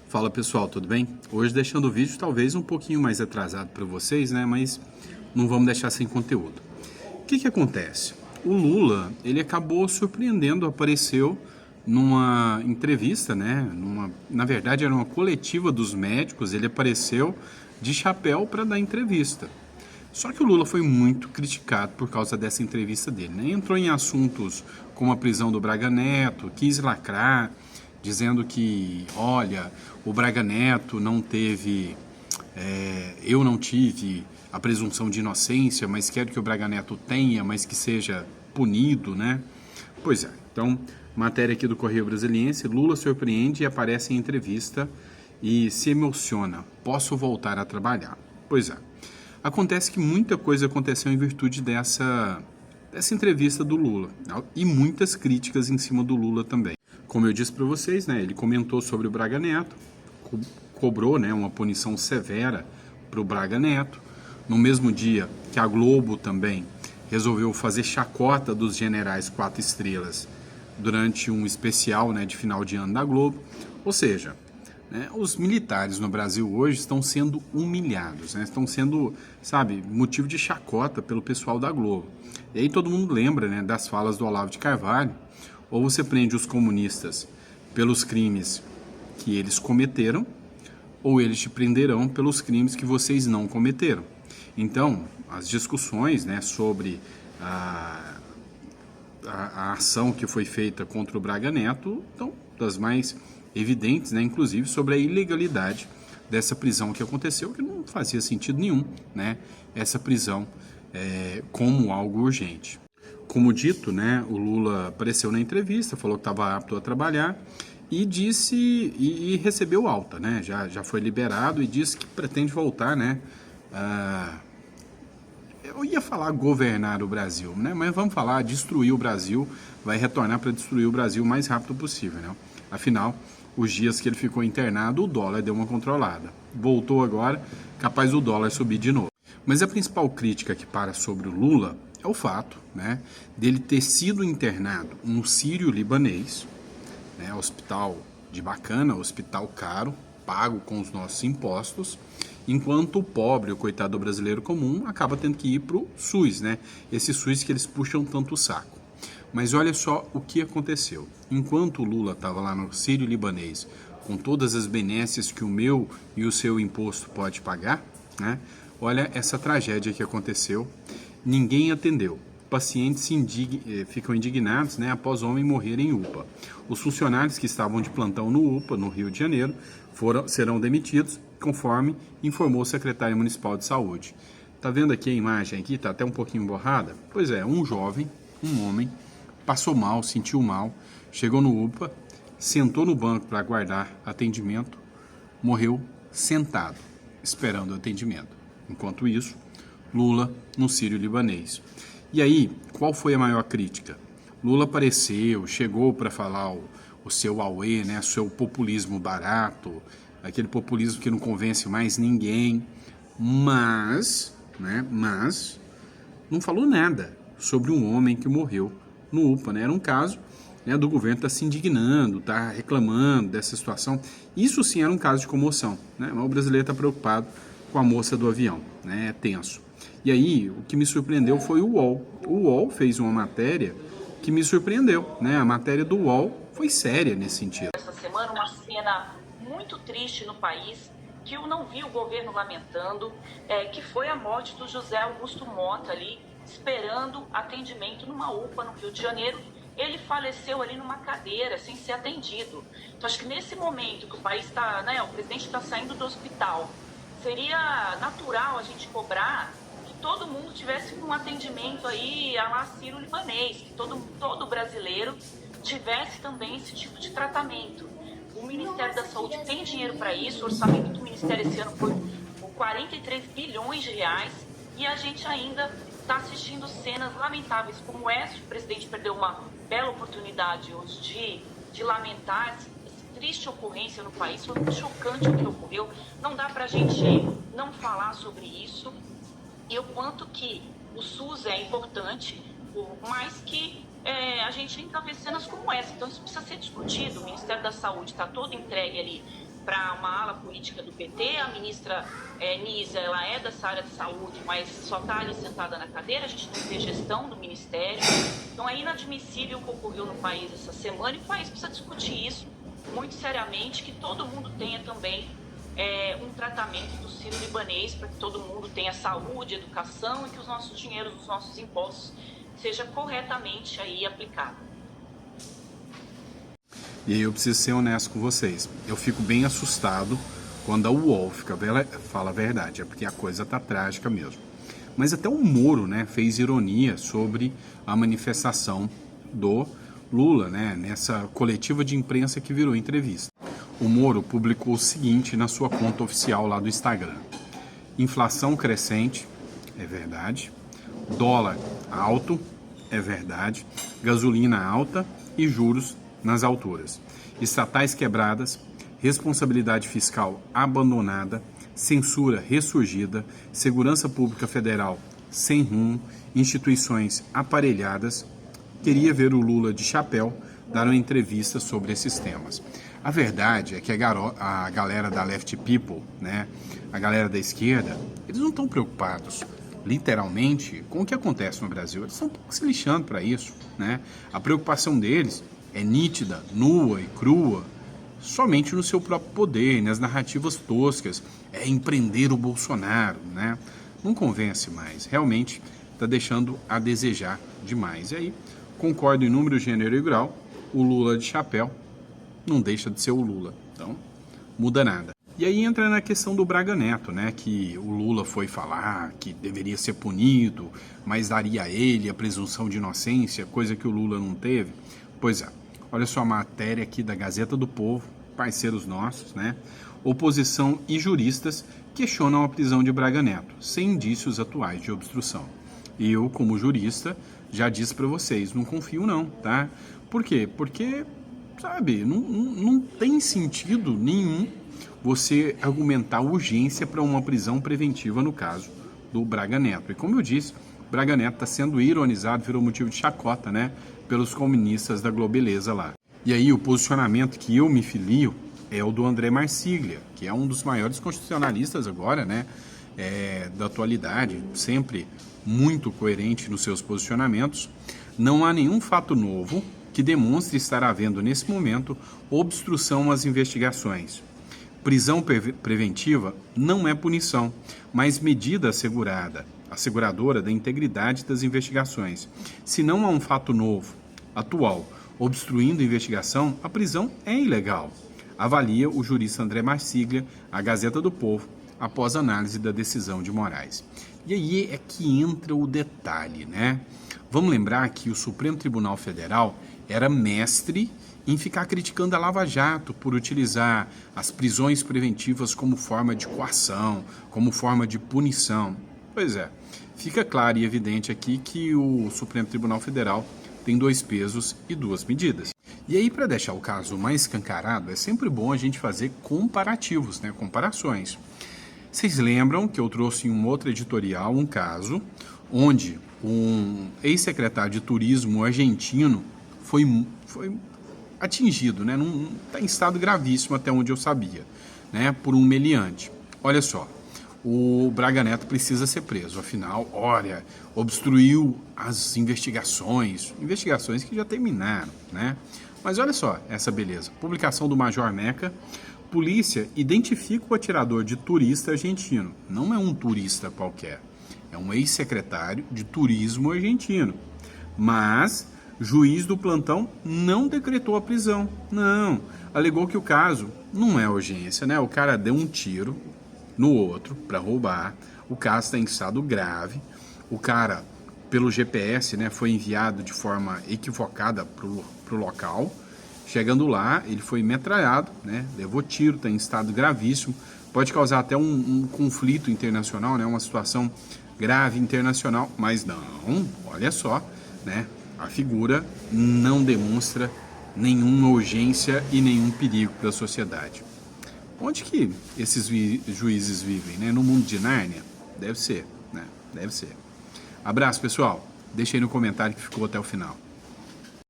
Fala pessoal, tudo bem? Hoje deixando o vídeo talvez um pouquinho mais atrasado para vocês, né? Mas não vamos deixar sem conteúdo. O que acontece? O Lula, ele acabou surpreendendo, apareceu numa entrevista, né? Na verdade era uma coletiva dos médicos, ele apareceu de chapéu para dar entrevista. Só que o Lula foi muito criticado por causa dessa entrevista dele, né? Entrou em assuntos como a prisão do Braga Neto, quis lacrar, dizendo que, olha, o Braga Neto não teve, eu não tive a presunção de inocência, mas quero que o Braga Neto tenha, mas que seja punido, né? Pois é, então, matéria aqui do Correio Brasiliense, Lula surpreende e aparece em entrevista e se emociona, posso voltar a trabalhar. Pois é, acontece que muita coisa aconteceu em virtude dessa entrevista do Lula e muitas críticas em cima do Lula também. Como eu disse para vocês, né, ele comentou sobre o Braga Neto, cobrou, né, uma punição severa para o Braga Neto. No mesmo dia que a Globo também resolveu fazer chacota dos generais 4 estrelas durante um especial, né, de final de ano da Globo. Ou seja, né, os militares no Brasil hoje estão sendo humilhados, né, estão sendo, sabe, motivo de chacota pelo pessoal da Globo. E aí todo mundo lembra, né, das falas do Olavo de Carvalho. Ou você prende os comunistas pelos crimes que eles cometeram, ou eles te prenderão pelos crimes que vocês não cometeram. Então, as discussões, né, sobre a ação que foi feita contra o Braga Neto estão das mais evidentes, né, inclusive sobre a ilegalidade dessa prisão que aconteceu, que não fazia sentido nenhum, né, essa prisão como algo urgente. Como dito, né, o Lula apareceu na entrevista, falou que estava apto a trabalhar e disse e recebeu alta, né? Já foi liberado e disse que pretende voltar, né? Eu ia falar governar o Brasil, né? Mas vamos falar destruir o Brasil, vai retornar para destruir o Brasil o mais rápido possível, né? Afinal, os dias que ele ficou internado, o dólar deu uma controlada. Voltou agora, capaz do dólar subir de novo. Mas a principal crítica que para sobre o Lula é o fato, né, dele ter sido internado no Sírio-Libanês, né, hospital de bacana, hospital caro, pago com os nossos impostos, enquanto o pobre, o coitado brasileiro comum, acaba tendo que ir para o SUS, né, esse SUS que eles puxam tanto o saco. Mas olha só o que aconteceu. Enquanto o Lula estava lá no Sírio-Libanês, com todas as benesses que o meu e o seu imposto pode pagar, né, olha essa tragédia que aconteceu. Ninguém atendeu. Pacientes ficam indignados, né, após homem morrer em UPA. Os funcionários que estavam de plantão no UPA, no Rio de Janeiro, serão demitidos, conforme informou o secretário municipal de saúde. Tá vendo aqui a imagem aqui? Tá até um pouquinho borrada? Pois é, um jovem, um homem, passou mal, sentiu mal, chegou no UPA, sentou no banco para aguardar atendimento, morreu sentado, esperando atendimento. Enquanto isso, Lula no Sírio-Libanês. E aí, qual foi a maior crítica? Lula apareceu, chegou para falar o seu auê, né, seu populismo barato, aquele populismo que não convence mais ninguém, mas não falou nada sobre um homem que morreu no UPA, né? Era um caso, né, do governo estar se indignando, estar reclamando dessa situação. Isso sim era um caso de comoção, né? Mas o brasileiro está preocupado com a moça do avião, né? É tenso. E aí, o que me surpreendeu foi o UOL. O UOL fez uma matéria que me surpreendeu, né? A matéria do UOL foi séria nesse sentido. Essa semana, uma cena muito triste no país, que eu não vi o governo lamentando, que foi a morte do José Augusto Mota ali, esperando atendimento numa UPA no Rio de Janeiro. Ele faleceu ali numa cadeira, sem ser atendido. Então, acho que nesse momento que o país está, né, o presidente está saindo do hospital, seria natural a gente cobrar que todo mundo tivesse um atendimento aí a lá Sírio-Libanês, que todo brasileiro tivesse também esse tipo de tratamento. O Ministério da Saúde tem dinheiro para isso, o orçamento do Ministério esse ano foi por 43 bilhões de reais e a gente ainda está assistindo cenas lamentáveis como essa. O presidente perdeu uma bela oportunidade hoje de lamentar essa triste ocorrência no país. Foi muito chocante o que ocorreu. Não dá para a gente não falar sobre isso e o quanto que o SUS é importante, mas que a gente ainda vê cenas como essa. Então isso precisa ser discutido. O Ministério da Saúde está todo entregue ali para uma ala política do PT. A ministra Nízia, ela é dessa área de saúde, mas só está ali sentada na cadeira, a gente não vê gestão do ministério. Então é inadmissível o que ocorreu no país essa semana, e o país precisa discutir isso muito seriamente, que todo mundo tenha também um tratamento do sírio-libanês, para que todo mundo tenha saúde, educação, e que os nossos dinheiros, os nossos impostos, seja corretamente aí aplicado. E aí eu preciso ser honesto com vocês. Eu fico bem assustado quando a UOL fala a verdade, é porque a coisa tá trágica mesmo. Mas até o Moro, né, fez ironia sobre a manifestação do Lula, né, nessa coletiva de imprensa que virou entrevista. O Moro publicou o seguinte na sua conta oficial lá do Instagram: inflação crescente, é verdade. Dólar alto, é verdade. Gasolina alta e juros nas alturas. Estatais quebradas, responsabilidade fiscal abandonada, censura ressurgida, segurança pública federal sem rumo, instituições aparelhadas. Queria ver o Lula de chapéu dar uma entrevista sobre esses temas. A verdade é que a galera da Left People, né, a galera da esquerda, eles não estão preocupados, literalmente, com o que acontece no Brasil. Eles estão um pouco se lixando para isso, né? A preocupação deles é nítida, nua e crua, somente no seu próprio poder, nas narrativas toscas. É empreender o Bolsonaro, né? Não convence mais, realmente está deixando a desejar demais. E aí, concordo em número, gênero e grau, o Lula de chapéu não deixa de ser o Lula, então muda nada. E aí entra na questão do Braga Neto, né, que o Lula foi falar que deveria ser punido, mas daria a ele a presunção de inocência, coisa que o Lula não teve. Pois é, olha só a matéria aqui da Gazeta do Povo, parceiros nossos, né? Oposição e juristas questionam a prisão de Braga Neto, sem indícios atuais de obstrução. E eu, como jurista, já disse para vocês, não confio não, tá? Por quê? Porque, sabe, não tem sentido nenhum você argumentar urgência para uma prisão preventiva no caso do Braga Neto. E como eu disse, Braga Neto está sendo ironizado, virou motivo de chacota, né, pelos comunistas da Globeleza lá. E aí o posicionamento que eu me filio é o do André Marsiglia, que é um dos maiores constitucionalistas agora, né, da atualidade, sempre muito coerente nos seus posicionamentos. Não há nenhum fato novo que demonstre estar havendo nesse momento obstrução às investigações. Prisão preventiva não é punição, mas medida asseguradora da integridade das investigações. Se não há um fato novo, atual, obstruindo a investigação, a prisão é ilegal. Avalia o jurista André Marsiglia, a Gazeta do Povo, após análise da decisão de Moraes. E aí é que entra o detalhe, né? Vamos lembrar que o Supremo Tribunal Federal era mestre em ficar criticando a Lava Jato por utilizar as prisões preventivas como forma de coação, como forma de punição. Pois é, fica claro e evidente aqui que o Supremo Tribunal Federal tem 2 pesos e 2 medidas. E aí, para deixar o caso mais escancarado, é sempre bom a gente fazer comparativos, né? Comparações. Vocês lembram que eu trouxe em um outro editorial um caso onde um ex-secretário de turismo argentino foi atingido, né? Está em estado gravíssimo até onde eu sabia, né? Por um meliante. Olha só, o Braga Neto precisa ser preso, afinal, olha, obstruiu as investigações que já terminaram, né? Mas olha só essa beleza, publicação do Major Meca: polícia identifica o atirador de turista argentino. Não é um turista qualquer, é um ex-secretário de turismo argentino. Mas juiz do plantão não decretou a prisão. Não, alegou que o caso não é urgência, né? O cara deu um tiro no outro para roubar, o caso está em estado grave, o cara, pelo GPS, né, foi enviado de forma equivocada para o local. Chegando lá, ele foi metralhado, né, levou tiro, está em estado gravíssimo, pode causar até um conflito internacional, né, uma situação grave internacional, mas não, olha só, né, a figura não demonstra nenhuma urgência e nenhum perigo para a sociedade. Onde que esses juízes vivem, né? No mundo de Nárnia? Deve ser, né? Deve ser. Abraço, pessoal. Deixa aí no comentário que ficou até o final.